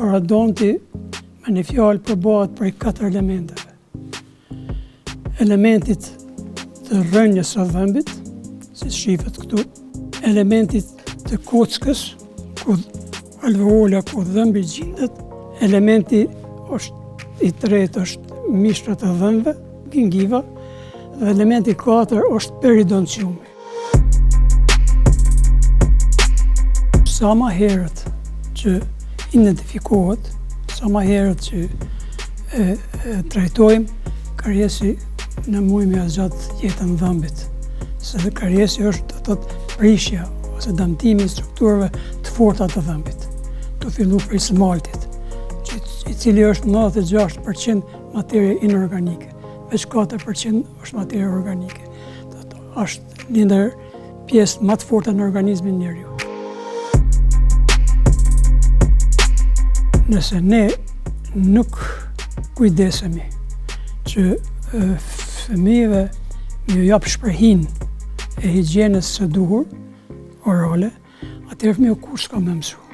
Paradonti me një fjalë përbohet prej 4 elementeve. Elementit të rrënjës së dhëmbit, si shifet këtu, elementit të kockës, ku alveola, ku dhëmbi gjendet, elementi i tretë është mishrat e dhëmbëve, gingiva, dhe elementi 4 është periodonciumi. Sa më herët që identifikohet, sa më herët që trajtojmë, karijesi në mujë me zgjatë jetën dhëmbit. Se karijesi është të prishja ose dëmtimi i strukturave të forta të dhëmbit. Të fillu prej smaltit, i cili është 96% materie inorganike, veç 4% është materie organike. Është një ndër pjesë më të forta në organizmin njeriu. Nëse ne nuk kujdesemi që fëmijëve ju jap shprehinë e higjienës së duhur orale, atëherë fëmiu kur s'ka më mësu.